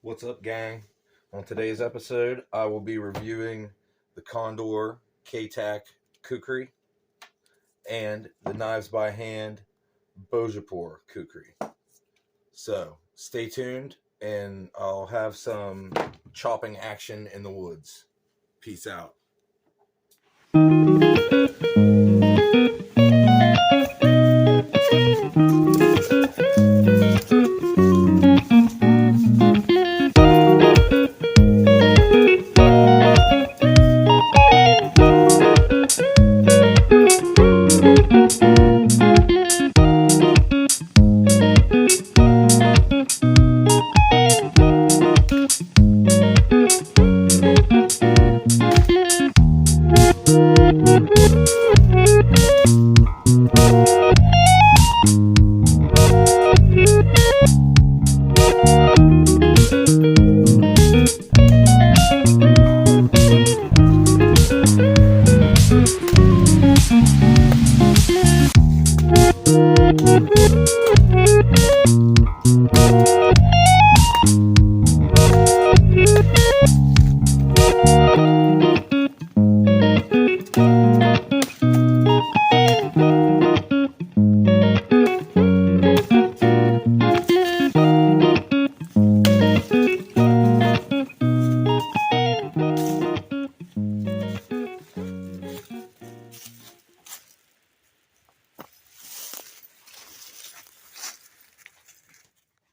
What's up, gang? On today's episode, I will be reviewing the Condor KTAC Kukri and the Knives by Hand Bhojpure Kukri. So, stay tuned, and I'll have some chopping action in the woods. Peace out.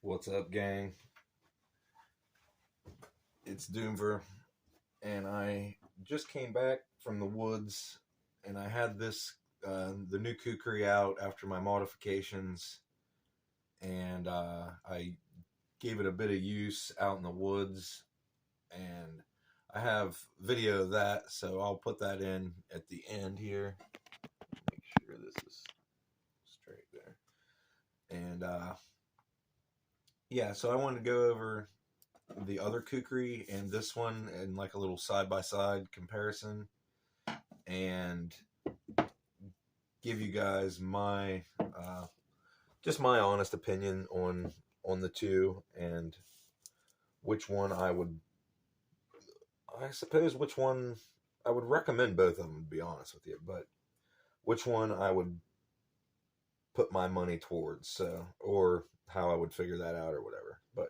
What's up, gang? It's Doomver, and I just came back from the woods, and I had the new Kukri out after my modifications, and I gave it a bit of use out in the woods, and I have video of that, so I'll put that in at the end here. Make sure this is straight there. And yeah, so I wanted to go over the other Kukri and this one in like a little side-by-side comparison, and give you guys my just my honest opinion on the two, and which one I suppose which one I would recommend. Both of them, to be honest with you, but which one I would put my money towards, so, or how I would figure that out or whatever. But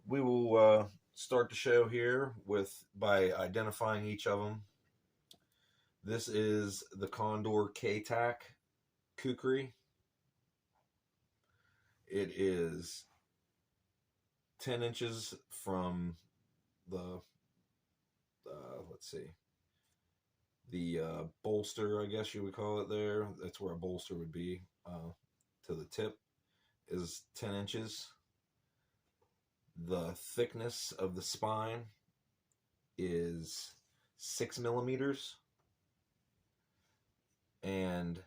we will start the show here by identifying each of them. This is the Condor KTAC Kukri. It is 10 inches from the let's see, the bolster, I guess you would call it there. That's where a bolster would be, to the tip is 10 inches. The thickness of the spine is 6 millimeters. And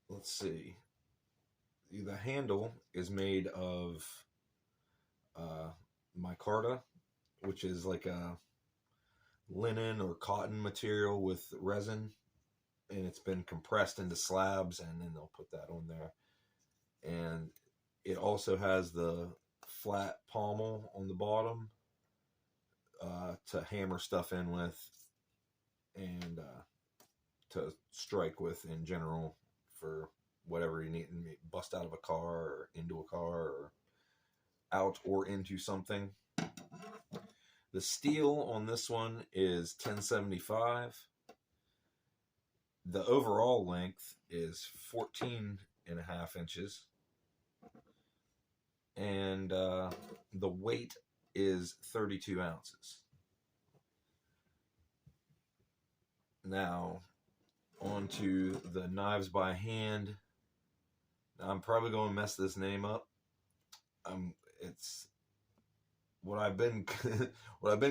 let's see, the handle is made of micarta, which is like a linen or cotton material with resin, and it's been compressed into slabs, and then they'll put that on there. And it also has the flat pommel on the bottom to hammer stuff in with, and to strike with in general for whatever you need, bust out of a car or into a car or out or into something. The steel on this one is 1075. The overall length is 14.5 inches. And the weight is 32 ounces. Now, on to the Knives by Hand. I'm probably going to mess this name up. It's what I've been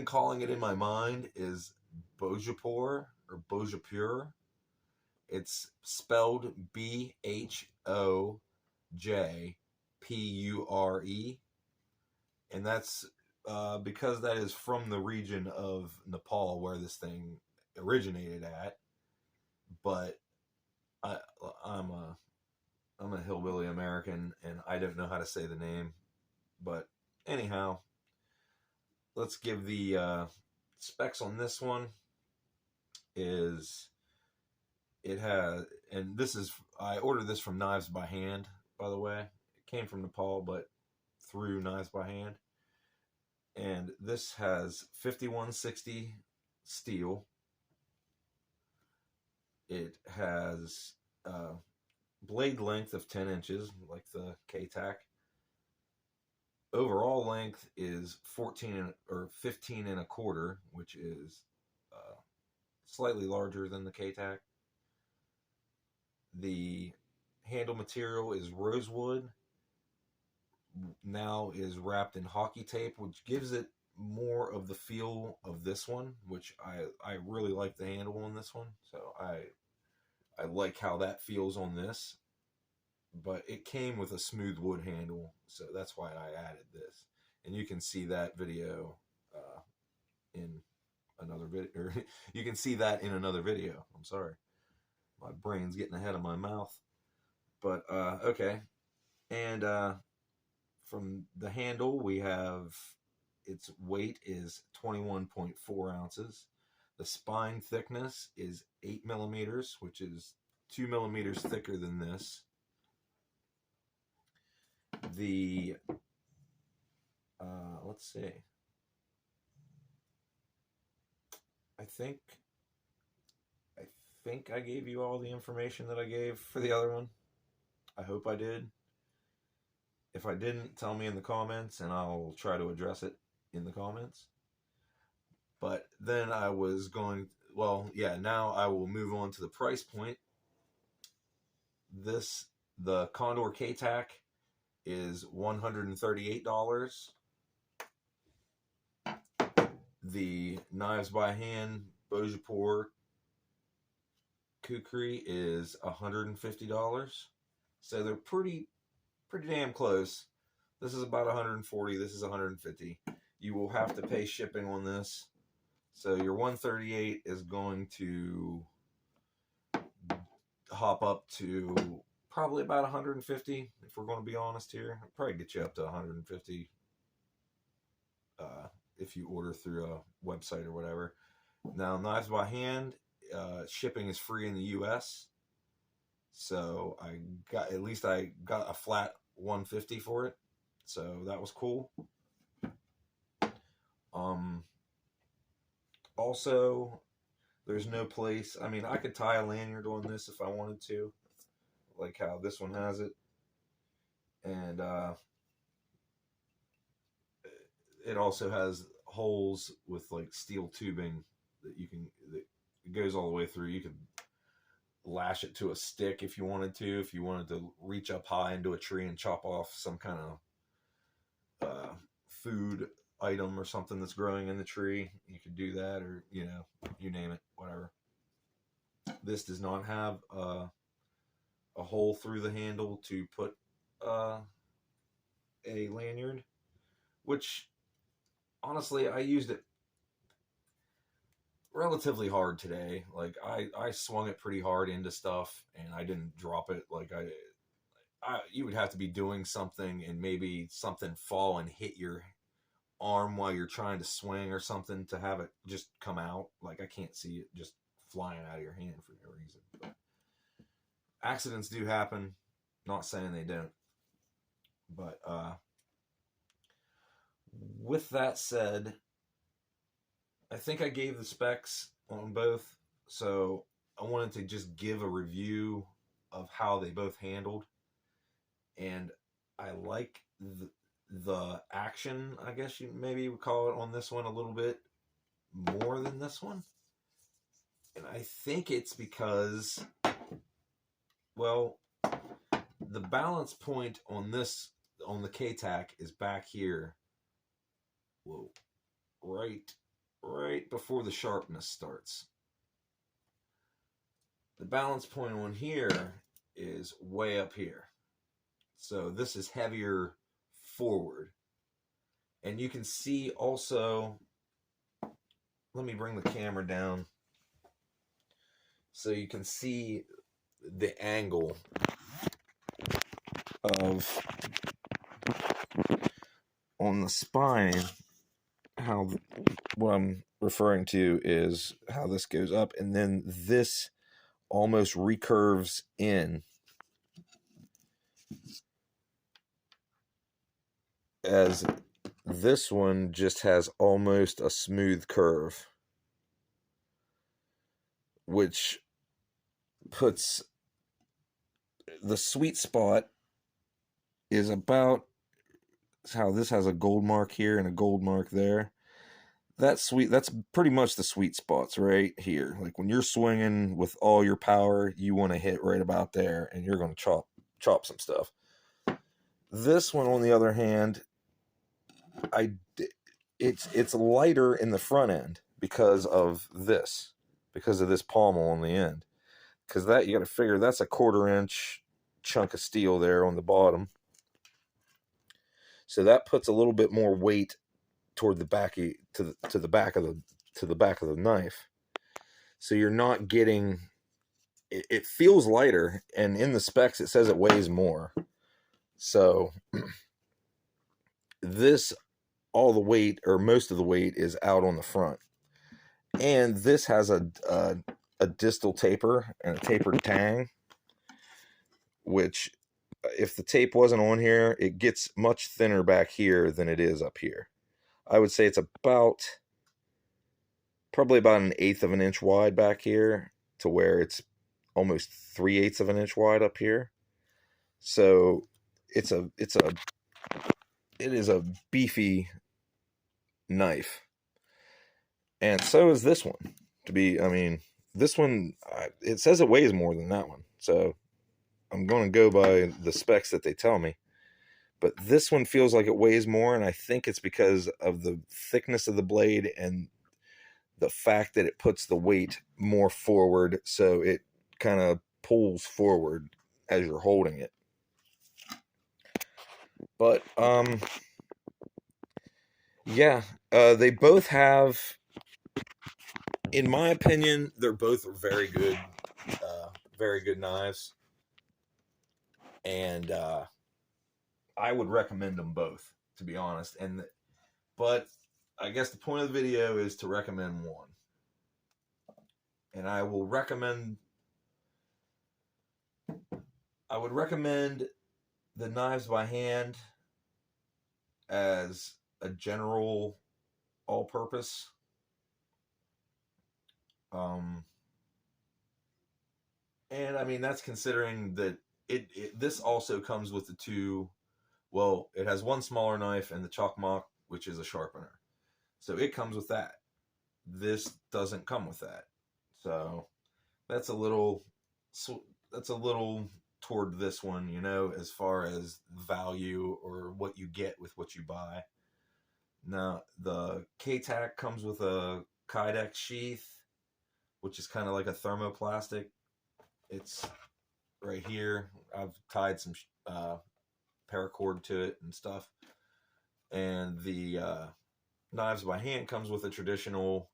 calling it in my mind is Bhojpure or Bhojpure. It's spelled Bhojpure, and that's because that is from the region of Nepal where this thing originated at. But I'm a hillbilly American, and I don't know how to say the name, But anyhow, let's give the specs on this one. Is it has, and this is, I ordered this from Knives by Hand, by the way. It came from Nepal, but through Knives by Hand. And this has 5160 steel. It has blade length of 10 inches, like the KTAC. Overall length is 15 and a quarter, which is slightly larger than the KTAC. The handle material is rosewood. Now is wrapped in hockey tape, which gives it more of the feel of this one, which I really like the handle on this one. So I like how that feels on this. But it came with a smooth wood handle, so that's why I added this. And you can see that video in another video. You can see that in another video. I'm sorry, my brain's getting ahead of my mouth. But okay, and from the handle we have, its weight is 21.4 ounces. The spine thickness is 8 millimeters, which is 2 millimeters thicker than this. The let's see, I think I gave you all the information that I gave for the other one. I hope I did. If I didn't, tell me in the comments and I'll try to address it in the comments. But then I was going, well, yeah, now I will move on to the price point. The Condor KTAC is $138. The Knives by Hand Bhojpure Kukri is $150. So they're pretty damn close. This is about 140. This is 150. You will have to pay shipping on this. So your 138 is going to hop up to probably about 150, if we're going to be honest here. I'll probably get you up to 150 if you order through a website or whatever. Now, Knives by Hand, shipping is free in the US. So I got a flat 150 for it. So that was cool. Also, there's no place, I mean, I could tie a lanyard on this if I wanted to, like how this one has it. And it also has holes with like steel tubing that it goes all the way through. You could lash it to a stick if you wanted to reach up high into a tree and chop off some kind of food item or something that's growing in the tree. You could do that, or you name it, whatever. This does not have a hole through the handle to put a lanyard, which honestly I used it relatively hard today. Like I swung it pretty hard into stuff and I didn't drop it. Like you would have to be doing something and maybe something fall and hit your arm while you're trying to swing or something to have it just come out. Like I can't see it just flying out of your hand for no reason. But accidents do happen. Not saying they don't. But with that said, I think I gave the specs on both, so I wanted to just give a review of how they both handled. And I like the action, I guess you maybe would call it, on this one a little bit more than this one. And I think it's because, well, the balance point on the KTAC is back here. Whoa. Right before the sharpness starts. The balance point on here is way up here. So this is heavier forward. And you can see also, let me bring the camera down so you can see the angle of on the spine, what I'm referring to is how this goes up, and then this almost recurves in as this one just has almost a smooth curve, which puts the sweet spot is about how this has a gold mark here and a gold mark there. That's pretty much the sweet spots right here. Like when you're swinging with all your power, you want to hit right about there, and you're going to chop some stuff. This one, on the other hand, it's lighter in the front end because of this pommel on the end. Because that, you got to figure, that's a 1/4 inch chunk of steel there on the bottom. So that puts a little bit more weight toward the back to the back of the knife. So you're not getting it feels lighter, and in the specs it says it weighs more. So this, all the weight or most of the weight is out on the front. And this has a distal taper and a tapered tang, which if the tape wasn't on here, it gets much thinner back here than it is up here. I would say it's probably about 1/8 of an inch wide back here, to where it's almost 3/8 of an inch wide up here. So it is a beefy knife. And so is this one. This one, it says it weighs more than that one. So I'm going to go by the specs that they tell me. But this one feels like it weighs more, and I think it's because of the thickness of the blade and the fact that it puts the weight more forward, so it kind of pulls forward as you're holding it. But yeah, they both have, in my opinion, they're both very good knives, and I would recommend them both, to be honest. But I guess the point of the video is to recommend one, and I would recommend the knives by hand as a general all-purpose. And I mean, that's considering that this also comes with the two. Well, it has one smaller knife and the Chokmok, which is a sharpener. So it comes with that. This doesn't come with that. So that's a little toward this one, as far as value or what you get with what you buy. Now, the KTAC comes with a Kydex sheath, which is kind of like a thermoplastic. It's right here. I've tied some paracord to it and stuff. And the knives by hand comes with a traditional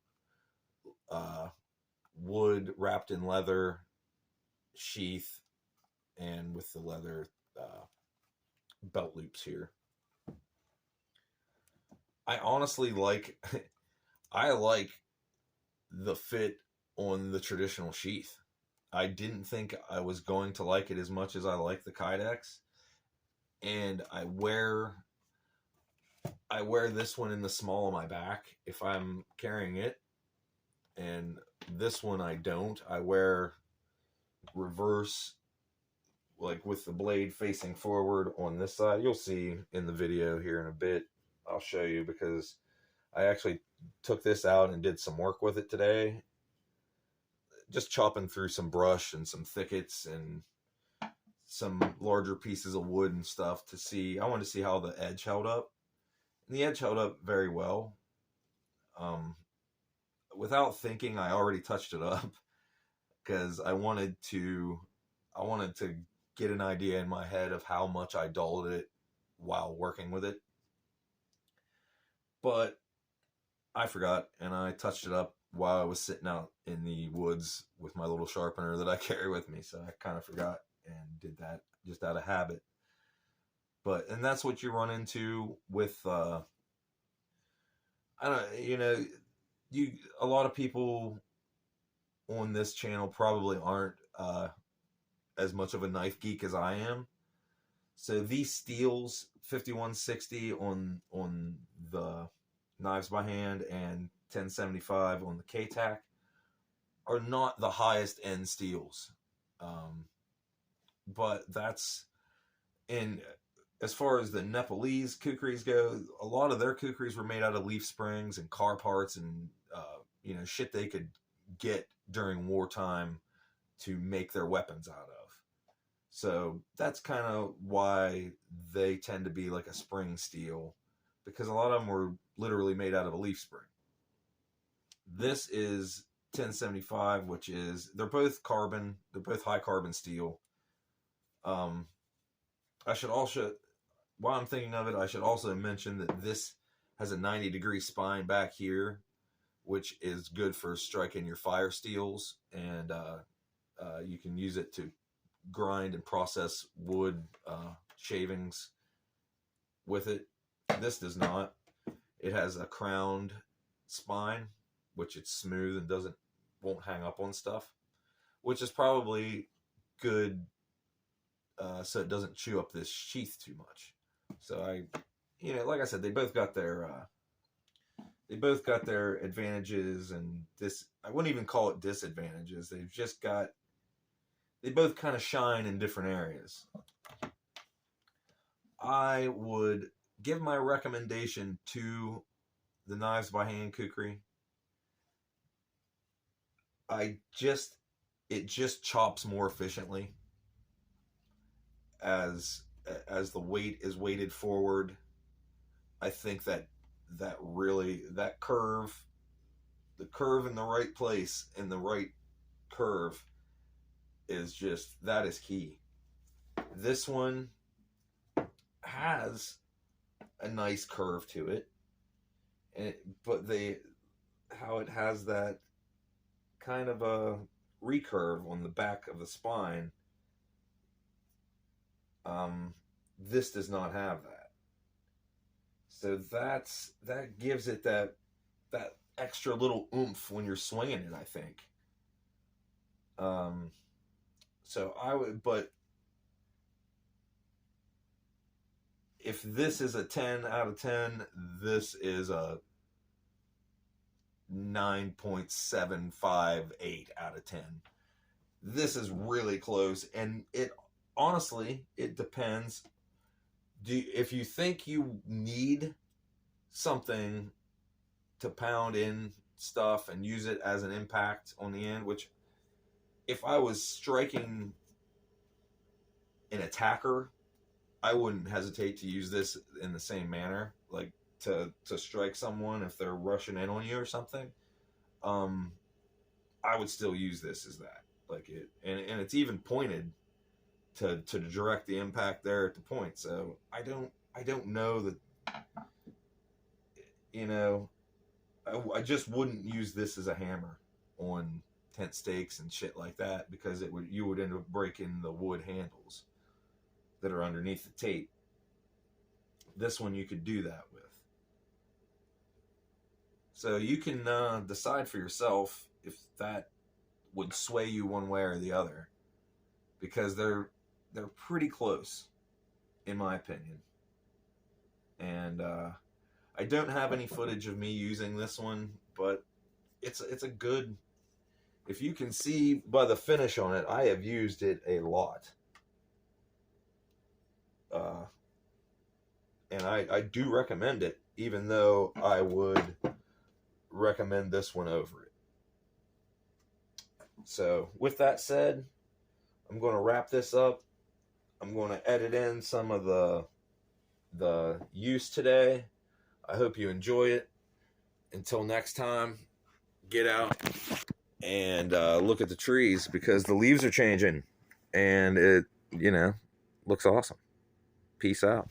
wood wrapped in leather sheath, and with the leather belt loops here. I honestly like the fit on the traditional sheath. I didn't think I was going to like it as much as I like the Kydex, and I wear this one in the small of my back if I'm carrying it, and this one I don't. I wear reverse, like with the blade facing forward on this side. You'll see in the video here in a bit. I'll show you, because I actually took this out and did some work with it today, just chopping through some brush and some thickets and some larger pieces of wood and stuff to see. I wanted to see how the edge held up. And the edge held up very well. Without thinking, I already touched it up, because I wanted to get an idea in my head of how much I dulled it while working with it. But I forgot, and I touched it up while I was sitting out in the woods with my little sharpener that I carry with me. So I kind of forgot and did that just out of habit. and that's what you run into with I don't, a lot of people on this channel probably aren't as much of a knife geek as I am. So these steels, 5160 on the Knives by Hand and 1075 on the KTAC, are not the highest end steels. But that's in, as far as the Nepalese kukris go, a lot of their kukris were made out of leaf springs and car parts and shit they could get during wartime to make their weapons out of. So that's kind of why they tend to be like a spring steel, because a lot of them were literally made out of a leaf spring. This is 1075, which is, they're both carbon, they're both high carbon steel. I should also, while I'm thinking of it, I should also mention that this has a 90-degree spine back here, which is good for striking your fire steels, and you can use it to grind and process wood shavings with it. This does not. It has a crowned spine, which it's smooth and won't hang up on stuff, which is probably good, so it doesn't chew up this sheath too much. So like I said, they both got their advantages, and I wouldn't even call it disadvantages. They both kind of shine in different areas. I would give my recommendation to the Knives by Hand Kukri. It just chops more efficiently as the weight is weighted forward. I think that curve, the curve in the right place and the right curve is key. This one has a nice curve to it, but how it has that kind of a recurve on the back of the spine, this does not have that. So that gives it that extra little oomph when you're swinging it, I think. So but if this is a 10 out of 10, this is a 9.758 out of 10. This is really close, and it honestly, it depends. If you think you need something to pound in stuff and use it as an impact on the end, which if I was striking an attacker, I wouldn't hesitate to use this in the same manner, like to strike someone if they're rushing in on you or something. I would still use this as that, like it, and it's even pointed to direct the impact there at the point. So I don't know that, I just wouldn't use this as a hammer on tent stakes and shit like that, because you would end up breaking the wood handles that are underneath the tape. This one you could do that with. So you can decide for yourself if that would sway you one way or the other, because they're pretty close, in my opinion. And I don't have any footage of me using this one, but it's a good. If you can see by the finish on it, I have used it a lot. And I do recommend it, even though I would recommend this one over it. So with that said, I'm going to wrap this up. I'm going to edit in some of the use today. I hope you enjoy it. Until next time, get out and look at the trees, because the leaves are changing, and it looks awesome. Peace out.